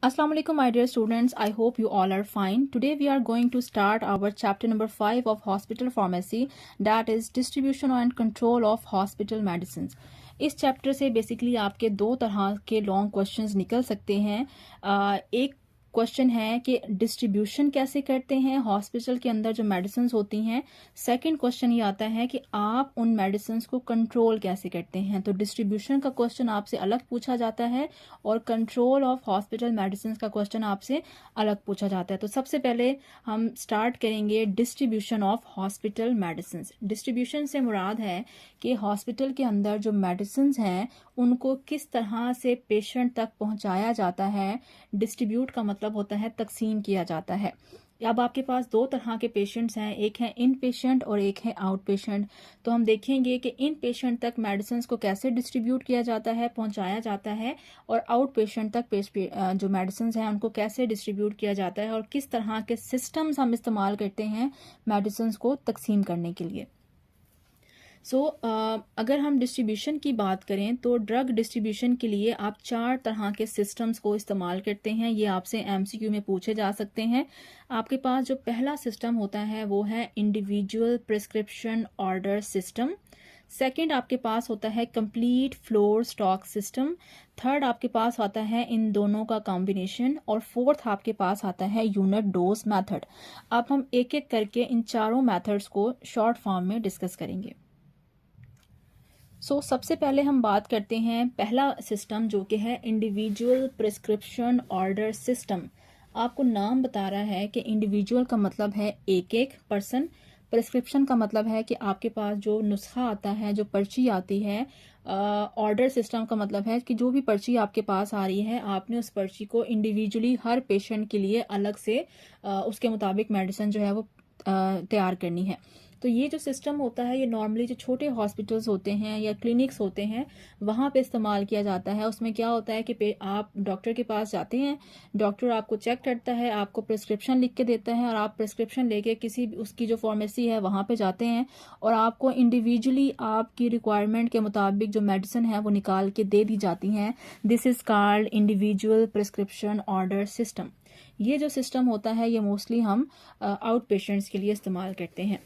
Assalamu alaikum, my dear students. I hope you all are fine. Today we are going to start our chapter number 5 of hospital pharmacy, that is distribution and control of hospital medicines. इस chapter से basically आपके दो तरह के long questions निकल सकते हैं। एक क्वेश्चन है कि डिस्ट्रीब्यूशन कैसे करते हैं हॉस्पिटल के अंदर जो मेडिसिन होती हैं। सेकंड क्वेश्चन ये आता है कि आप उन मेडिसिन को कंट्रोल कैसे करते हैं। तो डिस्ट्रीब्यूशन का क्वेश्चन आपसे अलग पूछा जाता है और कंट्रोल ऑफ हॉस्पिटल मेडिसिन का क्वेश्चन आपसे अलग पूछा जाता है। तो सबसे पहले हम स्टार्ट करेंगे distribution of hospital medicine. Distribution से मुराद है कि हॉस्पिटल के अंदर जो मेडिसिन हैं उनको किस तरह से पेशेंट तक पहुंचाया जाता है। डिस्ट्रीब्यूट का मतलब होता है तकसीम किया जाता है। अब आपके पास दो तरह के पेशेंट्स हैं, एक है इन पेशेंट और एक है आउट पेशेंट। तो हम देखेंगे कि इन पेशेंट तक मेडिसिन को कैसे डिस्ट्रीब्यूट किया जाता है, पहुंचाया जाता है, और आउट पेशेंट तक जो मेडिसिन हैं उनको कैसे डिस्ट्रीब्यूट किया जाता है और किस तरह के सिस्टम्स हम इस्तेमाल करते हैं मेडिसिन को तकसीम करने के लिए। अगर हम डिस्ट्रीब्यूशन की बात करें तो ड्रग डिस्ट्रीब्यूशन के लिए आप 4 तरह के सिस्टम्स को इस्तेमाल करते हैं। ये आपसे एमसीक्यू में पूछे जा सकते हैं। आपके पास जो पहला सिस्टम होता है वो है individual prescription order system. Second आपके पास होता है complete floor stock system. Third आपके पास आता है इन दोनों का कॉम्बिनेशन, और फोर्थ आपके पास आता है यूनिट डोज मेथड। अब हम एक एक करके इन चारों मेथड्स को शॉर्ट फॉर्म में डिस्कस करेंगे। सबसे पहले हम बात करते हैं पहला सिस्टम जो कि है इंडिविजुअल प्रिस्क्रिप्शन ऑर्डर सिस्टम। आपको नाम बता रहा है कि इंडिविजुअल का मतलब है एक एक पर्सन, प्रिस्क्रिप्शन का मतलब है कि आपके पास जो नुस्खा आता है, जो पर्ची आती है। ऑर्डर सिस्टम का मतलब है कि जो भी पर्ची आपके पास आ रही है आपने उस पर्ची को इंडिविजुअली हर पेशेंट के लिए अलग से उसके मुताबिक मेडिसिन जो है वो तैयार करनी है। तो ये जो सिस्टम होता है ये नॉर्मली जो छोटे हॉस्पिटल्स होते हैं या क्लिनिक्स होते हैं वहाँ पे इस्तेमाल किया जाता है। उसमें क्या होता है कि आप डॉक्टर के पास जाते हैं, डॉक्टर आपको चेक करता है, आपको प्रिस्क्रिप्शन लिख के देता है, और आप प्रिस्क्रिप्शन लेके किसी उसकी जो फार्मेसी है वहाँ पे जाते हैं और आपको इंडिविजुअली आपकी रिक्वायरमेंट के मुताबिक जो मेडिसिन है वो निकाल के दे दी जाती हैं। This is called individual prescription order system. ये जो सिस्टम होता है ये मोस्टली हम आउट पेशेंट्स के लिए इस्तेमाल करते हैं।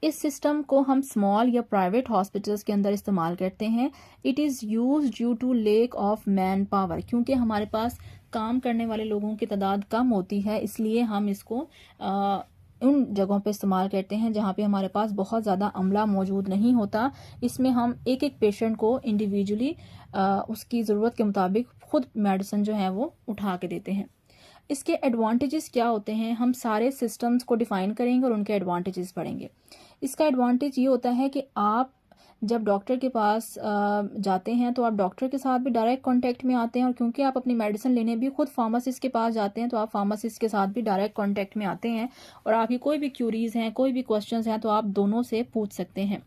इस सिस्टम को हम स्मॉल या प्राइवेट हॉस्पिटल्स के अंदर इस्तेमाल करते हैं। It is use due to lack of man power, क्योंकि हमारे पास काम करने वाले लोगों की तादाद कम होती है, इसलिए हम इसको उन जगहों पे इस्तेमाल करते हैं जहाँ पे हमारे पास बहुत ज़्यादा अमला मौजूद नहीं होता। इसमें हम एक एक पेशेंट को इंडिविजुअली उसकी ज़रूरत के मुताबिक खुद मेडिसिन जो है वो उठा के देते हैं। इसके एडवांटेजेस क्या होते हैं, हम सारे सिस्टम्स को डिफाइन करेंगे और उनके एडवांटेजेस पढ़ेंगे। इसका एडवांटेज ये होता है कि आप जब डॉक्टर के पास जाते हैं तो आप डॉक्टर के साथ भी डायरेक्ट कांटेक्ट में आते हैं, और क्योंकि आप अपनी मेडिसिन लेने भी खुद फार्मासिस्ट के पास जाते हैं तो आप फार्मासिस्ट के साथ भी डायरेक्ट कांटेक्ट में आते हैं, और आपकी कोई भी क्यूरीज हैं, कोई भी क्वेश्चंस हैं तो आप दोनों से पूछ सकते हैं।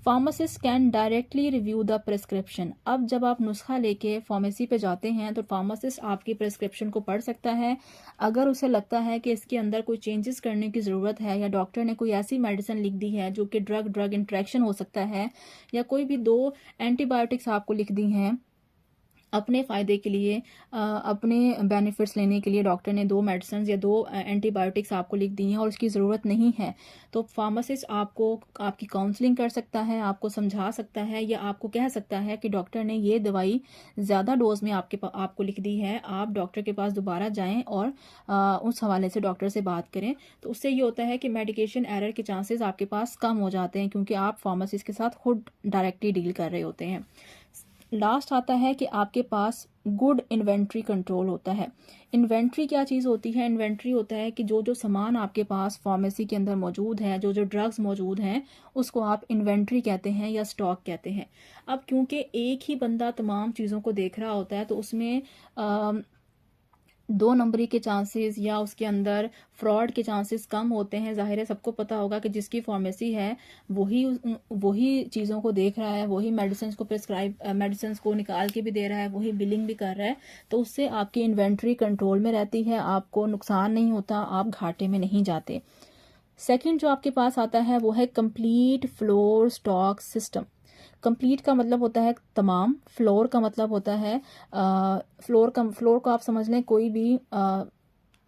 Pharmacist can directly review the prescription. अब जब आप नुस्खा लेके फार्मेसी पे जाते हैं तो फार्मासिस्ट आपकी प्रिस्क्रिप्शन को पढ़ सकता है। अगर उसे लगता है कि इसके अंदर कोई चेंजेस करने की ज़रूरत है या डॉक्टर ने कोई ऐसी मेडिसिन लिख दी है जो कि ड्रग ड्रग इंट्रैक्शन हो सकता है, या कोई भी 2 एंटीबायोटिक्स आपको लिख दी हैं अपने फ़ायदे के लिए, अपने बेनिफिट्स लेने के लिए डॉक्टर ने 2 मेडिसिन या 2 एंटीबायोटिक्स आपको लिख दी हैं और उसकी ज़रूरत नहीं है, तो फार्मासिस्ट आपको आपकी काउंसलिंग कर सकता है, आपको समझा सकता है, या आपको कह सकता है कि डॉक्टर ने ये दवाई ज़्यादा डोज में आपको लिख दी है, आप डॉक्टर के पास दोबारा जाएं और उस हवाले से डॉक्टर से बात करें। तो उससे ये होता है कि मेडिकेशन एरर के चांसेस आपके पास कम हो जाते हैं, क्योंकि आप फार्मासिस्ट के साथ खुद डायरेक्टली डील कर रहे होते हैं। लास्ट आता है कि आपके पास गुड इन्वेंट्री कंट्रोल होता है। इन्वेंट्री क्या चीज़ होती है? इन्वेंट्री होता है कि जो जो सामान आपके पास फार्मेसी के अंदर मौजूद है, जो जो ड्रग्स मौजूद हैं, उसको आप इन्वेंट्री कहते हैं या स्टॉक कहते हैं। अब क्योंकि एक ही बंदा तमाम चीज़ों को देख रहा होता है तो उसमें 2 नंबरी के चांसेस या उसके अंदर फ्रॉड के चांसेस कम होते हैं। ज़ाहिर है सबको पता होगा कि जिसकी फार्मेसी है वही चीज़ों को देख रहा है, वही मेडिसिन को निकाल के भी दे रहा है, वही बिलिंग भी कर रहा है, तो उससे आपकी इन्वेंट्री कंट्रोल में रहती है, आपको नुकसान नहीं होता, आप घाटे में नहीं जाते। सेकंड जो आपके पास आता है वो है complete floor stock system. Complete का मतलब होता है तमाम, फ्लोर का मतलब होता है फ्लोर को आप समझ लें कोई भी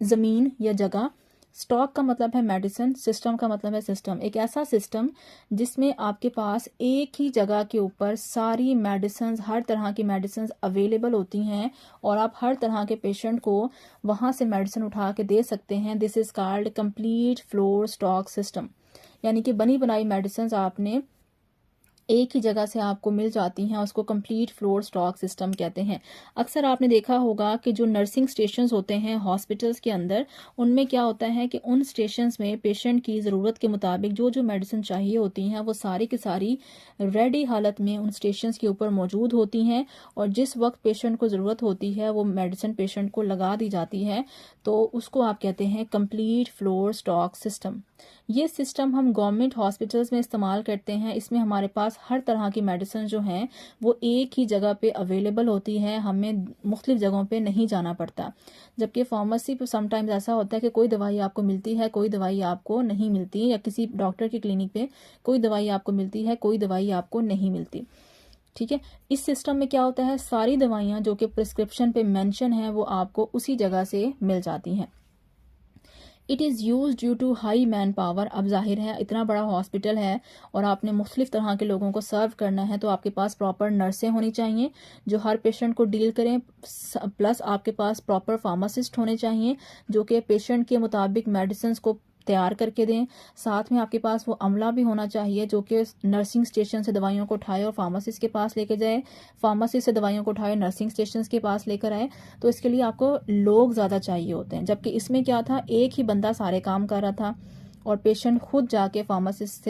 ज़मीन या जगह। स्टॉक का मतलब है मेडिसिन, सिस्टम का मतलब है सिस्टम, एक ऐसा सिस्टम जिसमें आपके पास एक ही जगह के ऊपर सारी मेडिसिन, हर तरह की मेडिसिन अवेलेबल होती हैं और आप हर तरह के पेशेंट को वहाँ से मेडिसिन उठा के दे सकते हैं। This is called complete floor stock system, यानी कि बनी बनाई मेडिसिन आपने एक ही जगह से आपको मिल जाती हैं, उसको कंप्लीट फ्लोर स्टॉक सिस्टम कहते हैं। अक्सर आपने देखा होगा कि जो नर्सिंग स्टेशंस होते हैं हॉस्पिटल्स के अंदर, उनमें क्या होता है कि उन स्टेशंस में पेशेंट की ज़रूरत के मुताबिक जो जो मेडिसिन चाहिए होती हैं वो सारी की सारी रेडी हालत में उन स्टेशंस के ऊपर मौजूद होती हैं और जिस वक्त पेशेंट को ज़रूरत होती है वो मेडिसिन पेशेंट को लगा दी जाती है, तो उसको आप कहते हैं कंप्लीट फ्लोर स्टॉक सिस्टम। ये सिस्टम हम गवर्नमेंट हॉस्पिटल्स में इस्तेमाल करते हैं। इसमें हमारे पास हर तरह की मेडिसिन जो हैं वो एक ही जगह पे अवेलेबल होती है, हमें मुख्तलिफ जगहों पे नहीं जाना पड़ता। जबकि फार्मेसी पे समटाइम्स ऐसा होता है कि कोई दवाई आपको मिलती है, कोई दवाई आपको नहीं मिलती, या किसी डॉक्टर की क्लिनिक पे कोई दवाई आपको मिलती है, कोई दवाई आपको नहीं मिलती। ठीक है, इस सिस्टम में क्या होता है, सारी दवाइयाँ जो कि प्रिस्क्रिप्शन पे मेंशन है वो आपको उसी जगह से मिल जाती हैं। It is use due to high man power. अब जाहिर है इतना बड़ा हॉस्पिटल है और आपने मुख्तलिफ तरह के लोगों को सर्व करना है, तो आपके पास प्रॉपर नर्सें होनी चाहिए जो हर पेशेंट को डील करें, प्लस आपके पास प्रॉपर फार्मासिस्ट होने चाहिए जो कि पेशेंट के मुताबिक मेडिसिन को तैयार करके दें। साथ में आपके पास वो अमला भी होना चाहिए जो कि नर्सिंग स्टेशन से दवाइयों को उठाए और फार्मासिस्ट के पास लेके जाए, फार्मासिस्ट से दवाइयों को उठाए नर्सिंग स्टेशन के पास लेकर आए। तो इसके लिए आपको लोग ज़्यादा चाहिए होते हैं, जबकि इसमें क्या था, एक ही बंदा सारे काम कर रहा था और पेशेंट खुद जाके फार्मासिस्ट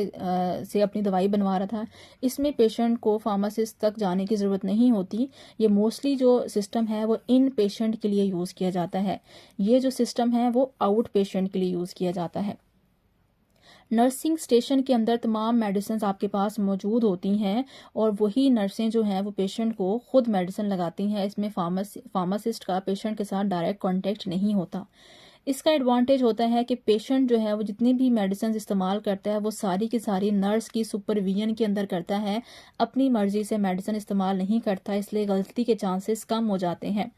से अपनी दवाई बनवा रहा था। इसमें पेशेंट को फार्मासिस्ट तक जाने की ज़रूरत नहीं होती। ये मोस्टली जो सिस्टम है वो इन पेशेंट के लिए यूज़ किया जाता है, ये जो सिस्टम है वो आउट पेशेंट के लिए यूज़ किया जाता है। नर्सिंग स्टेशन के अंदर तमाम मेडिसिन आपके पास मौजूद होती हैं और वही नर्सें जो हैं वो पेशेंट को खुद मेडिसिन लगाती हैं। इसमें फार्मासिस्ट का पेशेंट के साथ डायरेक्ट कांटेक्ट नहीं होता। इसका एडवांटेज होता है कि पेशेंट जो है वो जितनी भी मेडिसिन इस्तेमाल करता है वो सारी की सारी नर्स की सुपरविजन के अंदर करता है, अपनी मर्जी से मेडिसिन इस्तेमाल नहीं करता, इसलिए गलती के चांसेस कम हो जाते हैं।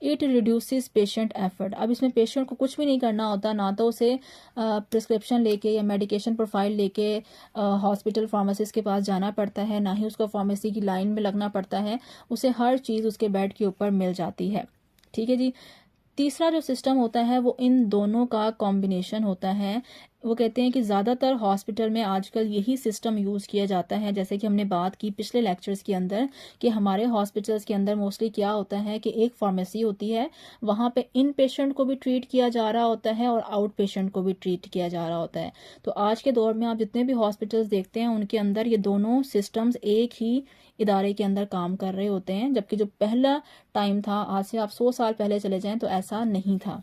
It reduces patient effort. अब इसमें पेशेंट को कुछ भी नहीं करना होता, ना तो उसे प्रिस्क्रिप्शन लेके या मेडिकेशन प्रोफाइल लेके हॉस्पिटल फार्मासिस्ट के पास जाना पड़ता है, ना ही उसको फार्मेसी की लाइन में लगना पड़ता है, उसे हर चीज़ उसके बेड के ऊपर मिल जाती है। ठीक है जी। तीसरा जो सिस्टम होता है वो इन दोनों का कॉम्बिनेशन होता है। वो कहते हैं कि ज़्यादातर हॉस्पिटल में आजकल यही सिस्टम यूज़ किया जाता है, जैसे कि हमने बात की पिछले लेक्चर्स के अंदर कि हमारे हॉस्पिटल्स के अंदर मोस्टली क्या होता है कि एक फार्मेसी होती है, वहाँ पे इन पेशेंट को भी ट्रीट किया जा रहा होता है और आउट पेशेंट को भी ट्रीट किया जा रहा होता है। तो आज के दौर में आप जितने भी हॉस्पिटल्स देखते हैं उनके अंदर ये दोनों सिस्टम्स एक ही इदारे के अंदर काम कर रहे होते हैं, जबकि जो पहला टाइम था, आज से आप 100 साल पहले चले जाएं तो ऐसा नहीं था।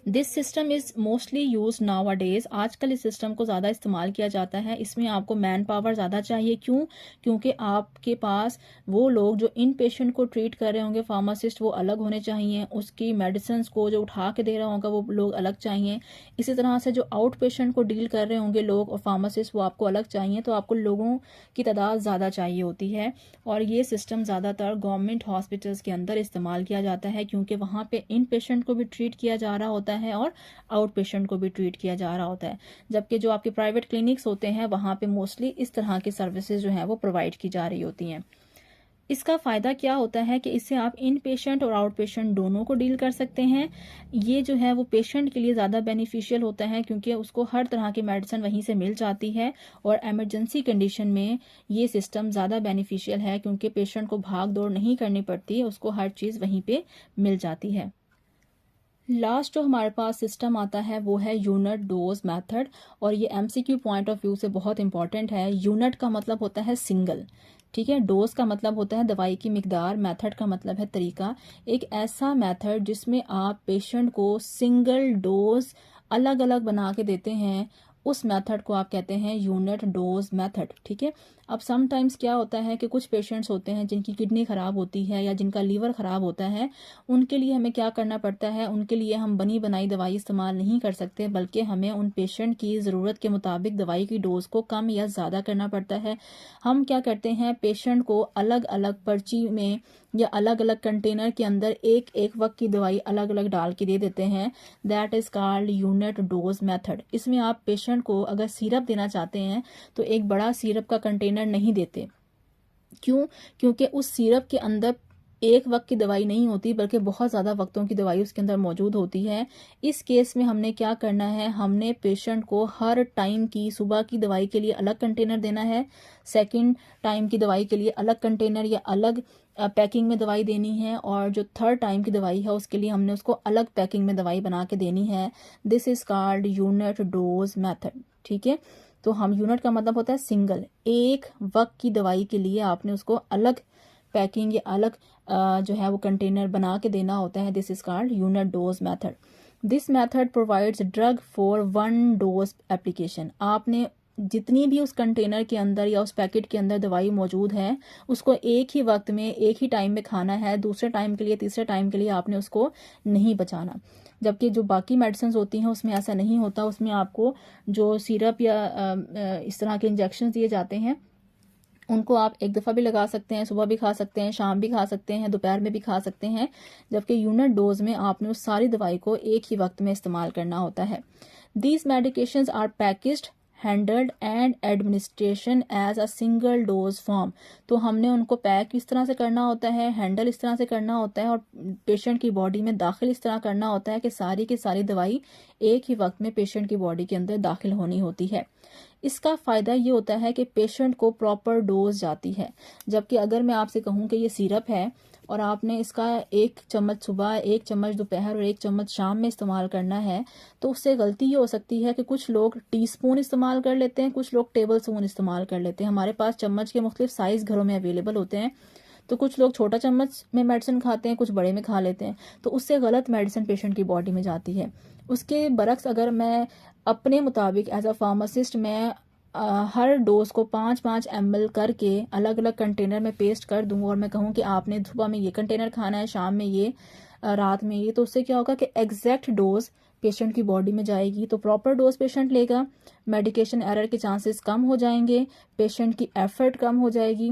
This system is mostly use now days. आजकल इस सिस्टम को ज़्यादा इस्तेमाल किया जाता है। इसमें आपको मैन पावर ज़्यादा चाहिए। क्यों? क्योंकि आपके पास वो लोग जो इन पेशेंट को ट्रीट कर रहे होंगे, फार्मासिस्ट वो अलग होने चाहिए, उसकी मेडिसिन को जो उठा के दे रहा होगा वो लोग अलग चाहिए। इसी तरह से जो आउट पेशेंट को डील कर रहे होंगे लोग और फार्मासिस्ट वो आपको अलग चाहिए। तो आपको लोगों की तादाद ज़्यादा चाहिए होती है और ये सिस्टम ज़्यादातर गवर्नमेंट हॉस्पिटल्स के अंदर इस्तेमाल किया जाता है क्योंकि वहाँ पे इन पेशेंट को भी ट्रीट किया जा रहा होता है और आउट पेशेंट को भी ट्रीट किया जा रहा होता है। जबकि जो आपके प्राइवेट क्लिनिक्स होते हैं वहाँ पे मोस्टली इस तरह की सर्विसेज जो हैं वो प्रोवाइड की जा रही होती हैं। इसका फ़ायदा क्या होता है कि इससे आप इन पेशेंट और आउट पेशेंट दोनों को डील कर सकते हैं। ये जो है वो पेशेंट के लिए ज़्यादा बेनिफिशियल होता है क्योंकि उसको हर तरह की मेडिसिन वहीं से मिल जाती है और एमरजेंसी कंडीशन में ये सिस्टम ज़्यादा बेनिफिशियल है क्योंकि पेशेंट को भाग दौड़ नहीं करनी पड़ती, उसको हर चीज़ वहीं पे मिल जाती है। लास्ट जो हमारे पास सिस्टम आता है वो है यूनिट डोज मेथड और ये एमसीक्यू पॉइंट ऑफ व्यू से बहुत इंपॉर्टेंट है। यूनिट का मतलब होता है सिंगल, ठीक है। डोज का मतलब होता है दवाई की मिकदार, मेथड का मतलब है तरीका। एक ऐसा मेथड जिसमें आप पेशेंट को सिंगल डोज अलग अलग बना के देते हैं उस मेथड को आप कहते हैं यूनिट डोज मेथड। ठीक है। अब समटाइम्स क्या होता है कि कुछ पेशेंट्स होते हैं जिनकी किडनी ख़राब होती है या जिनका लीवर ख़राब होता है, उनके लिए हमें क्या करना पड़ता है, उनके लिए हम बनी बनाई दवाई इस्तेमाल नहीं कर सकते, बल्कि हमें उन पेशेंट की ज़रूरत के मुताबिक दवाई की डोज को कम या ज़्यादा करना पड़ता है। हम क्या करते हैं, पेशेंट को अलग अलग पर्ची में या अलग अलग कंटेनर के अंदर एक एक वक्त की दवाई अलग अलग डाल के दे देते हैं। That is called unit dose method. इसमें आप पेशेंट को अगर सिरप देना चाहते हैं तो एक बड़ा सिरप का कंटेनर नहीं देते। क्यों? क्योंकि उस सिरप के अंदर एक वक्त की दवाई नहीं होती, बल्कि बहुत ज़्यादा वक्तों की दवाई उसके अंदर मौजूद होती है। इस केस में हमने क्या करना है, हमने पेशेंट को हर टाइम की सुबह की दवाई के लिए अलग कंटेनर देना है, सेकंड टाइम की दवाई के लिए अलग कंटेनर या अलग पैकिंग में दवाई देनी है, और जो थर्ड टाइम की दवाई है उसके लिए हमने उसको अलग पैकिंग में दवाई बना के देनी है। This is called unit dose method. ठीक है। तो हम यूनिट का मतलब होता है सिंगल, एक वक्त की दवाई के लिए आपने उसको अलग पैकिंग या अलग जो है वो कंटेनर बना के देना होता है। This is called unit dose method. This method provides drug for one dose application. आपने जितनी भी उस कंटेनर के अंदर या उस पैकेट के अंदर दवाई मौजूद है उसको एक ही वक्त में एक ही टाइम में खाना है, दूसरे टाइम के लिए तीसरे टाइम के लिए आपने उसको नहीं बचाना। जबकि जो बाकी मेडिसिन होती हैं उसमें ऐसा नहीं होता, उसमें आपको जो सिरप या इस तरह के इंजेक्शन दिए जाते हैं उनको आप एक दफ़ा भी लगा सकते हैं, सुबह भी खा सकते हैं, शाम भी खा सकते हैं, दोपहर में भी खा सकते हैं। जबकि यूनिट डोज में आपने उस सारी दवाई को एक ही वक्त में इस्तेमाल करना होता है। These medications are packaged, handled and administration as a single dose form. तो हमने उनको पैक इस तरह से करना होता है, हैंडल इस तरह से करना होता है और पेशेंट की बॉडी में दाखिल इस तरह करना होता है कि सारी की सारी दवाई एक ही वक्त में पेशेंट की बॉडी के अंदर दाखिल होनी होती है। इसका फ़ायदा ये होता है कि पेशेंट को प्रॉपर डोज जाती है। जबकि अगर मैं आपसे कहूँ कि ये सिरप है और आपने इसका एक चम्मच सुबह, एक चम्मच दोपहर और एक चम्मच शाम में इस्तेमाल करना है, तो उससे गलती ये हो सकती है कि कुछ लोग टीस्पून इस्तेमाल कर लेते हैं, कुछ लोग टेबल स्पून इस्तेमाल कर लेते हैं। हमारे पास चम्मच के मुख्तलिफ साइज़ घरों में अवेलेबल होते हैं, तो कुछ लोग छोटा चम्मच में मेडिसिन खाते हैं, कुछ बड़े में खा लेते हैं, तो उससे गलत मेडिसिन पेशेंट की बॉडी में जाती है। उसके बरक्स अगर मैं अपने मुताबिक एज अ फार्मासिस्ट मैं हर डोज को 5-5 ml करके अलग अलग कंटेनर में पेस्ट कर दूँ और मैं कहूँ कि आपने सुबह में ये कंटेनर खाना है, शाम में ये, रात में ये, तो उससे क्या होगा कि एग्जैक्ट डोज पेशेंट की बॉडी में जाएगी, तो प्रॉपर डोज पेशेंट लेगा, मेडिकेशन एरर के चांसेस कम हो जाएंगे, पेशेंट की एफर्ट कम हो जाएगी,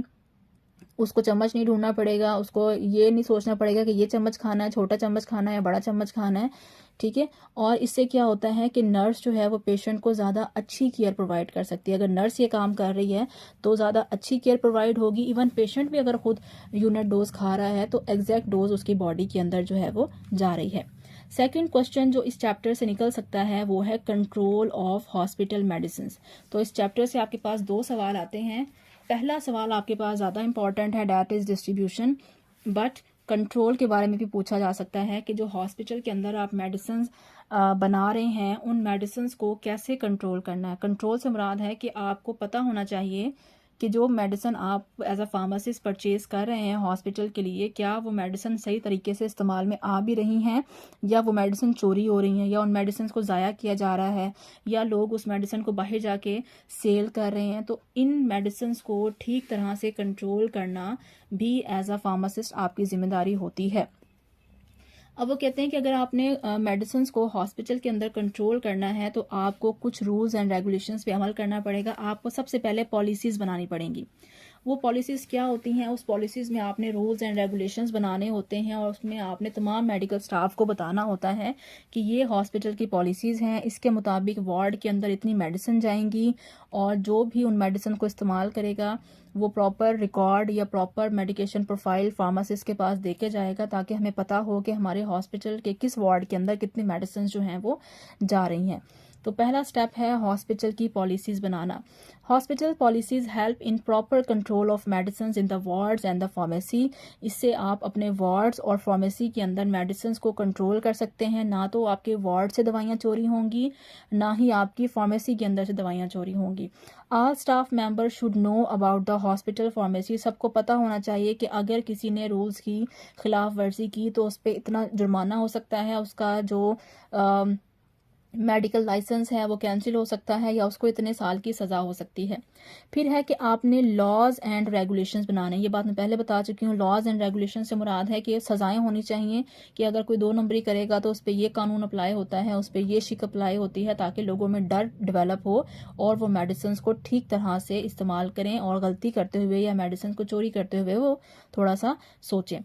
उसको चम्मच नहीं ढूंढना पड़ेगा, उसको ये नहीं सोचना पड़ेगा कि ये चम्मच खाना है, छोटा चम्मच खाना है या बड़ा चम्मच खाना है। ठीक है। और इससे क्या होता है कि नर्स जो है वो पेशेंट को ज़्यादा अच्छी केयर प्रोवाइड कर सकती है। अगर नर्स ये काम कर रही है तो ज़्यादा अच्छी केयर प्रोवाइड होगी। इवन पेशेंट भी अगर खुद यूनिट डोज खा रहा है तो एग्जैक्ट डोज उसकी बॉडी के अंदर जो है वो जा रही है। सेकेंड क्वेश्चन जो इस चैप्टर से निकल सकता है वो है कंट्रोल ऑफ हॉस्पिटल मेडिसिन। तो इस चैप्टर से आपके पास 2 सवाल आते हैं। पहला सवाल आपके पास ज़्यादा इंपॉर्टेंट है, that is distribution, but control के बारे में भी पूछा जा सकता है कि जो हॉस्पिटल के अंदर आप मेडिसिन बना रहे हैं उन मेडिसिन को कैसे कंट्रोल करना है। कंट्रोल से मुराद है कि आपको पता होना चाहिए कि जो मेडिसिन आप एज अ फार्मासिस्ट परचेज कर रहे हैं हॉस्पिटल के लिए, क्या वो मेडिसिन सही तरीके से इस्तेमाल में आ भी रही हैं या वो मेडिसिन चोरी हो रही हैं या उन मेडिसिन को ज़ाया किया जा रहा है या लोग उस मेडिसिन को बाहर जाके सेल कर रहे हैं। तो इन मेडिसिन को ठीक तरह से कंट्रोल करना भी एज अ फार्मासिस्ट आपकी जिम्मेदारी होती है। अब वो कहते हैं कि अगर आपने मेडिसिन को हॉस्पिटल के अंदर कंट्रोल करना है तो आपको कुछ रूल्स एंड रेगुलेशंस पे अमल करना पड़ेगा। आपको सबसे पहले पॉलिसीज़ बनानी पड़ेंगी। वो पॉलिसीज़ क्या होती हैं, उस पॉलिसीज़ में आपने रूल्स एंड रेगुलेशंस बनाने होते हैं और उसमें आपने तमाम मेडिकल स्टाफ को बताना होता है कि ये हॉस्पिटल की पॉलिसीज़ हैं, इसके मुताबिक वार्ड के अंदर इतनी मेडिसिन जाएंगी और जो भी उन मेडिसिन को इस्तेमाल करेगा वो प्रॉपर रिकॉर्ड या प्रॉपर मेडिकेशन प्रोफाइल फार्मासिस्ट के पास देके जाएगा ताकि हमें पता हो कि हमारे हॉस्पिटल के किस वार्ड के अंदर कितनी मेडिसिन जो हैं वो जा रही हैं। तो पहला स्टेप है हॉस्पिटल की पॉलिसीज़ बनाना। Hospital policies help in proper control of medicine in the wards and the pharmacy. इससे आप अपने वार्ड्स और फार्मेसी के अंदर मेडिसिन को कंट्रोल कर सकते हैं। ना तो आपके वार्ड से दवाइयाँ चोरी होंगी, ना ही आपकी फार्मेसी के अंदर से दवाइयाँ चोरी होंगी। All staff member should know about the hospital pharmacy. सबको पता होना चाहिए कि अगर किसी ने रूल्स की खिलाफ वर्जी की तो उस पर इतना जुर्माना हो सकता है, उसका जो मेडिकल लाइसेंस है वो कैंसिल हो सकता है या उसको इतने साल की सज़ा हो सकती है। फिर है कि आपने लॉज एंड रेगुलेशंस बनाने, ये बात मैं पहले बता चुकी हूँ। लॉज एंड रेगुलेशन से मुराद है कि सज़ाएं होनी चाहिए कि अगर कोई 2 नंबरी करेगा तो उस पर ये कानून अप्लाई होता है, उस पर ये शिक अप्लाई होती है, ताकि लोगों में डर डेवलप हो और वो मेडिसिन को ठीक तरह से इस्तेमाल करें और गलती करते हुए या मेडिसिन को चोरी करते हुए वो थोड़ा सा सोचें।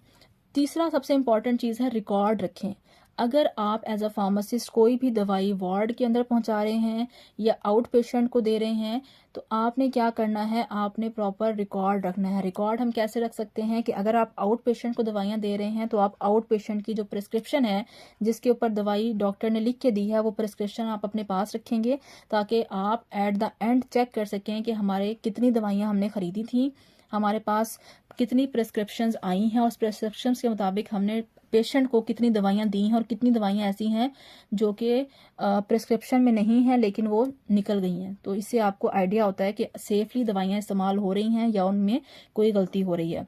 तीसरा सबसे इम्पॉर्टेंट चीज़ है रिकॉर्ड रखें। अगर आप एज अ फार्मासिस्ट कोई भी दवाई वार्ड के अंदर पहुंचा रहे हैं या आउट पेशेंट को दे रहे हैं तो आपने क्या करना है, आपने प्रॉपर रिकॉर्ड रखना है। रिकॉर्ड हम कैसे रख सकते हैं कि अगर आप आउट पेशेंट को दवाइयां दे रहे हैं तो आप आउट पेशेंट की जो प्रिस्क्रिप्शन है जिसके ऊपर दवाई डॉक्टर ने लिख के दी है वो प्रिस्क्रिप्शन आप अपने पास रखेंगे ताकि आप एट द एंड चेक कर सकें कि हमारे कितनी दवाइयाँ हमने खरीदी थी, हमारे पास कितनी प्रिस्क्रिप्शंस आई हैं और उस प्रिस्क्रिप्शंस के मुताबिक हमने पेशेंट को कितनी दवाइयां दी हैं और कितनी दवाइयां ऐसी हैं जो कि प्रिस्क्रिप्शन में नहीं है लेकिन वो निकल गई हैं। तो इससे आपको आइडिया होता है कि सेफली दवाइयां इस्तेमाल हो रही हैं या उनमें कोई गलती हो रही है।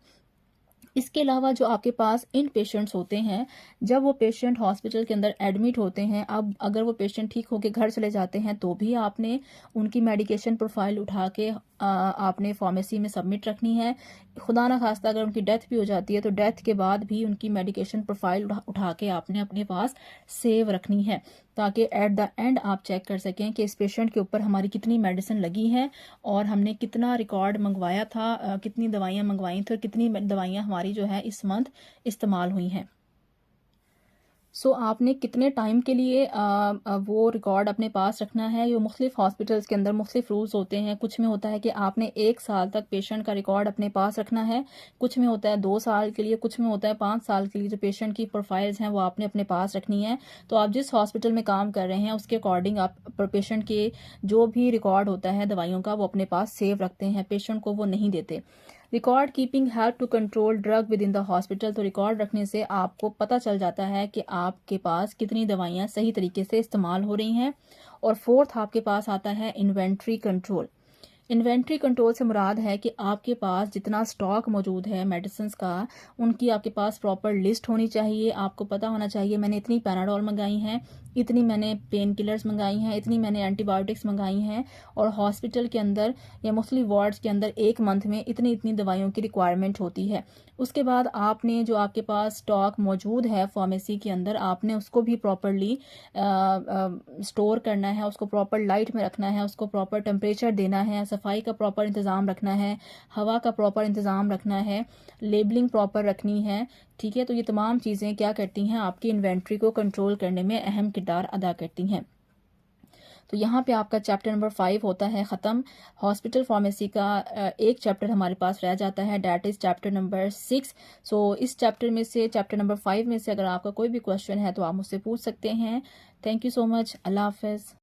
इसके अलावा जो आपके पास इन पेशेंट्स होते हैं, जब वो पेशेंट हॉस्पिटल के अंदर एडमिट होते हैं, अब अगर वो पेशेंट ठीक होकर घर चले जाते हैं तो भी आपने उनकी मेडिकेशन प्रोफाइल उठा के आपने फार्मेसी में सबमिट रखनी है। खुदा ना खास्ता अगर उनकी डेथ भी हो जाती है तो डेथ के बाद भी उनकी मेडिकेशन प्रोफाइल उठा के आपने अपने पास सेव रखनी है ताकि एट द एंड आप चेक कर सकें कि इस पेशेंट के ऊपर हमारी कितनी मेडिसिन लगी है और हमने कितना रिकॉर्ड मंगवाया था, कितनी दवाइयाँ मंगवाई थी और कितनी दवाइयाँ हमारी जो है इस मंथ इस्तेमाल हुई हैं। सो आपने कितने टाइम के लिए वो रिकॉर्ड अपने पास रखना है। ये मुख्तलिफ हॉस्पिटल्स के अंदर मुख्तलिफ रूल्स होते हैं। कुछ में होता है कि आपने 1 साल तक पेशेंट का रिकॉर्ड अपने पास रखना है, कुछ में होता है 2 साल के लिए, कुछ में होता है 5 साल के लिए। जो पेशेंट की प्रोफाइल्स हैं वो आपने अपने पास रखनी है। तो आप जिस हॉस्पिटल में काम कर रहे हैं उसके अकॉर्डिंग आप पेशेंट के जो भी रिकॉर्ड होता है दवाइयों का वो अपने पास सेव रखते हैं, पेशेंट को वो नहीं देते। Record keeping help to control drug within the hospital. तो रिकॉर्ड रखने से आपको पता चल जाता है कि आपके पास कितनी दवाइयाँ सही तरीके से इस्तेमाल हो रही हैं। और फोर्थ आपके पास आता है इन्वेंट्री कंट्रोल। इन्वेंट्री कंट्रोल से मुराद है कि आपके पास जितना स्टॉक मौजूद है मेडिसिन का उनकी आपके पास प्रॉपर लिस्ट होनी चाहिए। आपको पता होना चाहिए मैंने इतनी पैनाडोल मंगाई हैं, इतनी मैंने पेन किलर्स मंगाई हैं, इतनी मैंने एंटीबायोटिक्स मंगाई हैं और हॉस्पिटल के अंदर या मुख्तलिफ वार्ड्स के अंदर एक मंथ में इतनी इतनी दवाइयों की रिक्वायरमेंट होती है। उसके बाद आपने जो आपके पास स्टॉक मौजूद है फार्मेसी के अंदर आपने उसको भी प्रॉपरली स्टोर करना है, उसको प्रॉपर लाइट में रखना है, उसको प्रॉपर टेम्परेचर देना है, सफाई का प्रॉपर इंतज़ाम रखना है, हवा का प्रॉपर इंतज़ाम रखना है, लेबलिंग प्रॉपर रखनी है। ठीक है, तो ये तमाम चीज़ें क्या करती हैं आपकी इन्वेंट्री को कंट्रोल करने में अहम किरदार अदा करती हैं। तो यहाँ पे आपका चैप्टर नंबर 5 होता है ख़त्म। हॉस्पिटल फार्मेसी का एक चैप्टर हमारे पास रह जाता है, डैट इज़ चैप्टर नंबर 6। सो इस चैप्टर में से चैप्टर नंबर 5 में से अगर आपका कोई भी क्वेश्चन है तो आप मुझसे पूछ सकते हैं। Thank you so much. अल्लाह हाफ़िज़।